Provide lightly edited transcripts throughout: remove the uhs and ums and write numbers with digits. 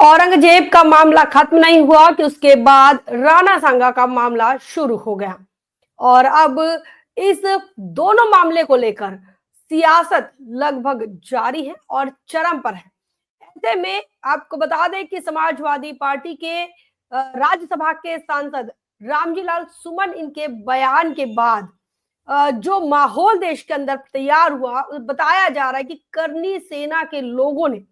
औरंगजेब का मामला खत्म नहीं हुआ कि उसके बाद राणा सांगा का मामला शुरू हो गया और अब इस दोनों मामले को लेकर सियासत लगभग जारी है और चरम पर है। ऐसे में आपको बता दें कि समाजवादी पार्टी के राज्यसभा के सांसद रामजी लाल सुमन इनके बयान के बाद जो माहौल देश के अंदर तैयार हुआ, बताया जा रहा है कि करनी सेना के लोगों ने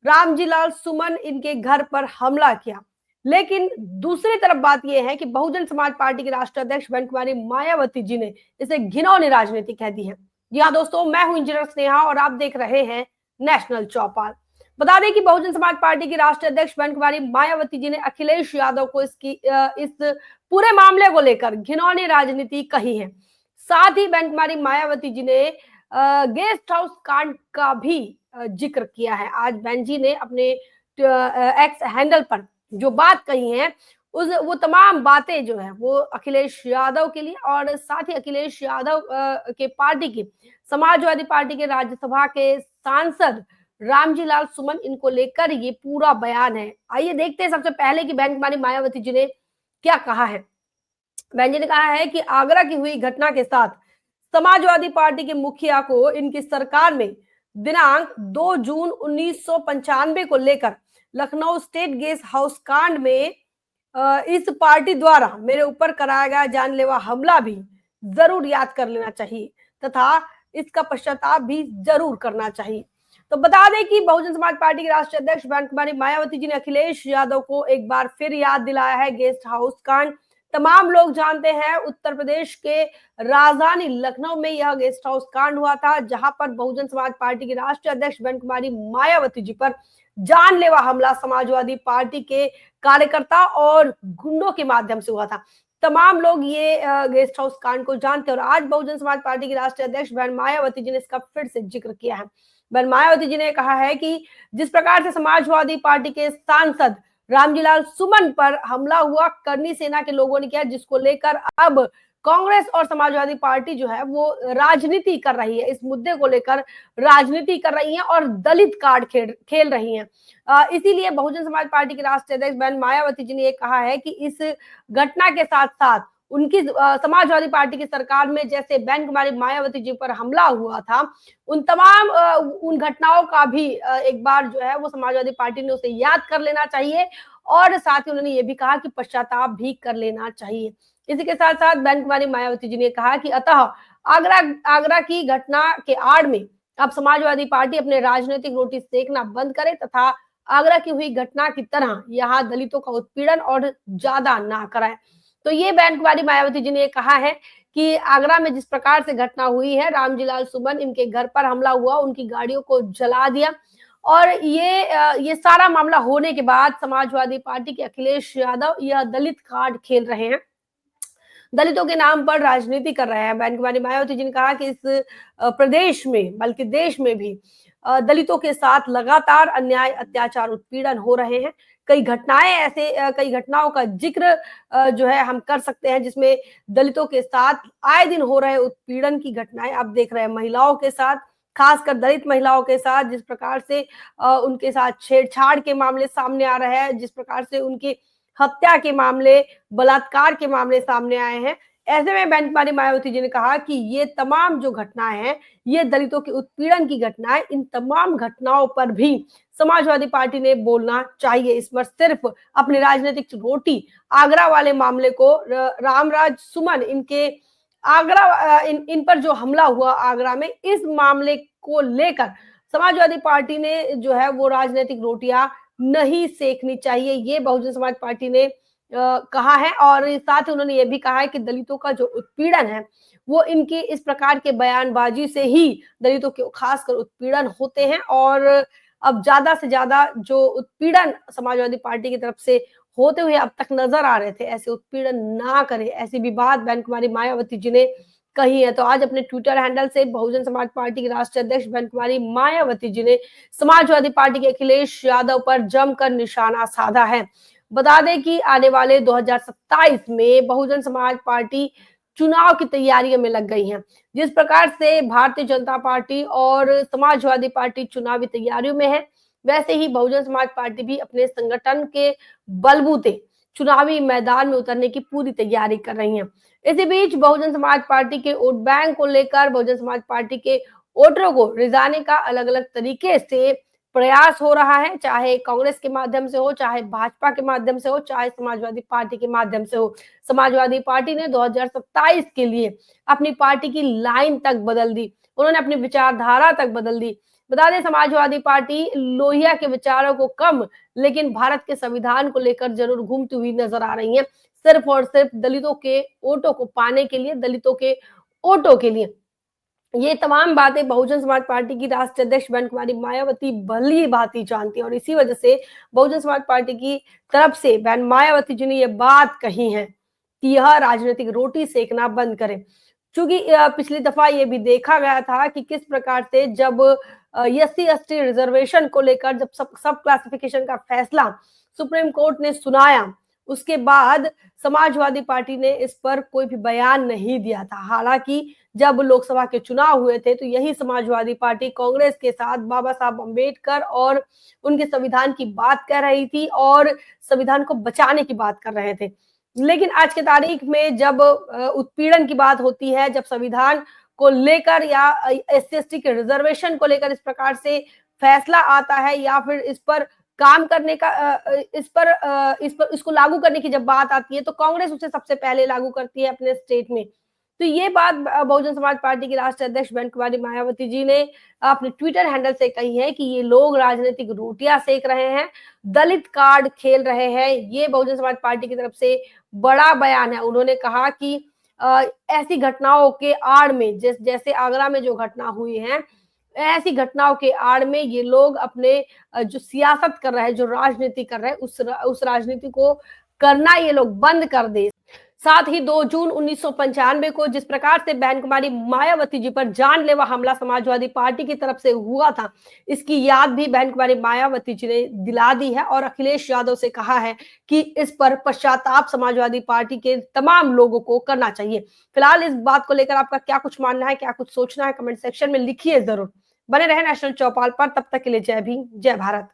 रामजी लाल सुमन इनके घर पर हमला किया। लेकिन दूसरी तरफ बात यह है कि बहुजन समाज पार्टी के राष्ट्रीय अध्यक्ष बहन कुमारी मायावती जी ने इसे घिनौनी राजनीति कह दी है। जी हाँ दोस्तों, मैं हूं इंजीनियर स्नेहा और आप देख रहे हैं नेशनल चौपाल। बता दें कि बहुजन समाज पार्टी की राष्ट्रीय अध्यक्ष बहन कुमारी मायावती जी ने अखिलेश यादव को इस पूरे मामले को लेकर घिनौनी राजनीति कही है। साथ ही बहन कुमारी मायावती जी ने गेस्ट हाउस कांड का भी जिक्र किया है। आज बहन जी ने अपने एक्स हैंडल पर जो बात कही है, वो तमाम बातें जो है वो अखिलेश यादव के लिए और साथ ही अखिलेश यादव के पार्टी की समाजवादी पार्टी के राज्यसभा के सांसद रामजी लाल सुमन इनको लेकर ये पूरा बयान है। आइए देखते हैं सबसे पहले कि बहन कुमारी मायावती जी ने क्या कहा है। बहन जी ने कहा है कि आगरा की हुई घटना के साथ समाजवादी पार्टी के मुखिया को इनकी सरकार में दिनांक 2 जून 1995 को लेकर लखनऊ स्टेट गेस्ट हाउस कांड में इस पार्टी द्वारा मेरे ऊपर कराया गया जानलेवा हमला भी जरूर याद कर लेना चाहिए तथा इसका पश्चाताप भी जरूर करना चाहिए। तो बता दें कि बहुजन समाज पार्टी के राष्ट्रीय अध्यक्ष बहन कुमारी मायावती जी ने अखिलेश यादव को एक बार फिर याद दिलाया है गेस्ट हाउस कांड। तमाम लोग जानते हैं उत्तर प्रदेश के राजधानी लखनऊ में यह गेस्ट हाउस कांड हुआ था, जहां पर बहुजन समाज पार्टी की राष्ट्रीय अध्यक्ष बहन कुमारी मायावती जी पर जानलेवा हमला समाजवादी पार्टी के कार्यकर्ता और गुंडों के माध्यम से हुआ था। तमाम लोग ये गेस्ट हाउस कांड को जानते हैं और आज बहुजन समाज पार्टी की राष्ट्रीय अध्यक्ष बहन मायावती जी ने इसका फिर से जिक्र किया है। बहन मायावती जी ने कहा है कि जिस प्रकार से समाजवादी पार्टी के सांसद रामजी लाल सुमन पर हमला हुआ करनी सेना के लोगों ने किया, जिसको लेकर अब कांग्रेस और समाजवादी पार्टी जो है वो राजनीति कर रही है, इस मुद्दे को लेकर राजनीति कर रही है और दलित कार्ड खेल रही है। इसीलिए बहुजन समाज पार्टी के राष्ट्रीय अध्यक्ष बहन मायावती जी ने ये कहा है कि इस घटना के साथ साथ उनकी समाजवादी पार्टी की सरकार में जैसे बहन कुमारी मायावती जी पर हमला हुआ था, उन तमाम उन घटनाओं का भी एक बार जो है वो समाजवादी पार्टी ने उसे याद कर लेना चाहिए और साथ ही उन्होंने ये भी कहा कि पश्चाताप भी कर लेना चाहिए। इसी के साथ साथ बहन कुमारी मायावती जी ने कहा कि अतः आगरा की घटना के आड़ में अब समाजवादी पार्टी अपने राजनीतिक रोटी सेकना बंद करे तथा आगरा की हुई घटना की तरह यहाँ दलितों का उत्पीड़न और ज्यादा ना कराए। तो ये बहन कुमारी मायावती जी ने कहा है कि आगरा में जिस प्रकार से घटना हुई है, रामजी लाल सुमन इनके घर पर हमला हुआ, उनकी गाड़ियों को जला दिया और ये सारा मामला होने के बाद समाजवादी पार्टी के अखिलेश यादव यह दलित कार्ड खेल रहे हैं, दलितों के नाम पर राजनीति कर रहे हैं। बहन कुमारी मायावती जी ने कहा कि इस प्रदेश में बल्कि देश में भी दलितों के साथ लगातार अन्याय अत्याचार उत्पीड़न हो रहे हैं। कई घटनाओं का जिक्र जो है हम कर सकते हैं, जिसमें दलितों के साथ आए दिन हो रहे उत्पीड़न की घटनाएं आप देख रहे हैं, महिलाओं के साथ, खासकर दलित महिलाओं के साथ जिस प्रकार से उनके साथ छेड़छाड़ के मामले सामने आ रहे हैं, जिस प्रकार से उनकी हत्या के मामले, बलात्कार के मामले सामने आए हैं। ऐसे में बहन कुमारी मायावती जी ने कहा कि ये तमाम जो घटनाएं हैं, ये दलितों के उत्पीड़न की घटनाएं, इन तमाम घटनाओं पर भी समाजवादी पार्टी ने बोलना चाहिए। इस पर सिर्फ अपनी राजनीतिक रोटी आगरा वाले मामले को रामराज सुमन इनके इन पर जो हमला हुआ आगरा में, इस मामले को लेकर समाजवादी पार्टी ने जो है वो राजनीतिक रोटियां नहीं सेकनी चाहिए, ये बहुजन समाज पार्टी ने कहा है। और साथ ही उन्होंने ये भी कहा है कि दलितों का जो उत्पीड़न है वो इनकी इस प्रकार के बयानबाजी से ही दलितों के खासकर उत्पीड़न होते हैं और अब ज्यादा से ज्यादा जो उत्पीड़न समाजवादी पार्टी की तरफ से होते हुए अब तक नजर आ रहे थे, ऐसे उत्पीड़न ना करे, ऐसी भी बात बहन कुमारी मायावती जी ने कही है। तो आज अपने ट्विटर हैंडल से बहुजन समाज पार्टी की राष्ट्रीय अध्यक्ष बहन कुमारी मायावती जी ने समाजवादी पार्टी के अखिलेश यादव पर जमकर निशाना साधा है। बता दें कि आने वाले 2027 में बहुजन समाज पार्टी चुनाव की तैयारियों में लग गई है। जिस प्रकार से भारतीय जनता पार्टी और समाजवादी पार्टी चुनावी तैयारियों में है, वैसे ही बहुजन समाज पार्टी भी अपने संगठन के बलबूते चुनावी मैदान में उतरने की पूरी तैयारी कर रही है। इसी बीच बहुजन समाज पार्टी के वोट बैंक को लेकर बहुजन समाज पार्टी के वोटरों को रिझाने का अलग अलग तरीके से प्रयास हो रहा है, चाहे कांग्रेस के माध्यम से हो, चाहे भाजपा के माध्यम से हो, चाहे समाजवादी पार्टी के माध्यम से हो। समाजवादी पार्टी ने 2027 के लिए अपनी पार्टी की लाइन तक बदल दी, उन्होंने अपनी विचारधारा तक बदल दी। बता दें, समाजवादी पार्टी लोहिया के विचारों को कम, लेकिन भारत के संविधान को लेकर जरूर घूमती हुई नजर आ रही है, सिर्फ और सिर्फ दलितों के वोटों को पाने के लिए, दलितों के वोटों के लिए। ये तमाम बातें बहुजन समाज पार्टी की राष्ट्रीय अध्यक्ष बहन कुमारी मायावती भली भांति जानती है और इसी वजह से बहुजन समाज पार्टी की तरफ से बहन मायावती जी ने ये बात कही है कि यह राजनीतिक रोटी सेकना बंद करें। चूंकि पिछली दफा ये भी देखा गया था कि किस प्रकार से जब एससी एसटी रिजर्वेशन को लेकर जब सब क्लासिफिकेशन का फैसला सुप्रीम कोर्ट ने सुनाया, उसके बाद समाजवादी पार्टी ने इस पर कोई भी बयान नहीं दिया था। हालांकि जब लोकसभा के चुनाव हुए थे तो यही समाजवादी पार्टी कांग्रेस के साथ बाबा साहब अम्बेडकर और उनके संविधान की बात कर रही थी और संविधान को बचाने की बात कर रहे थे। लेकिन आज के तारीख में जब उत्पीड़न की बात होती है, जब संविधान को लेकर या एससी एसटी के रिजर्वेशन को लेकर इस प्रकार से फैसला आता है या फिर इस पर काम करने का इस पर इसको लागू करने की जब बात आती है तो कांग्रेस उसे सबसे पहले लागू करती है अपने स्टेट में। तो ये बात बहुजन समाज पार्टी की राष्ट्रीय अध्यक्ष बहन कुमारी मायावती जी ने अपने ट्विटर हैंडल से कही है कि ये लोग राजनीतिक रोटियां सेक रहे हैं, दलित कार्ड खेल रहे हैं। ये बहुजन समाज पार्टी की तरफ से बड़ा बयान है। उन्होंने कहा कि ऐसी घटनाओं के आड़ में जैसे आगरा में जो घटना हुई है, ऐसी घटनाओं के आड़ में ये लोग अपने जो सियासत कर रहे हैं, जो राजनीति कर रहे हैं, उस राजनीति को करना ये लोग बंद कर दे। साथ ही 2 जून 1995 को जिस प्रकार से बहन कुमारी मायावती जी पर जानलेवा हमला समाजवादी पार्टी की तरफ से हुआ था, इसकी याद भी बहन कुमारी मायावती जी ने दिला दी है और अखिलेश यादव से कहा है कि इस पर पश्चाताप समाजवादी पार्टी के तमाम लोगों को करना चाहिए। फिलहाल इस बात को लेकर आपका क्या कुछ मानना है, क्या कुछ सोचना है, कमेंट सेक्शन में लिखिए जरूर। बने रहे नेशनल चौपाल पर, तब तक के लिए जय भीम, जय भारत।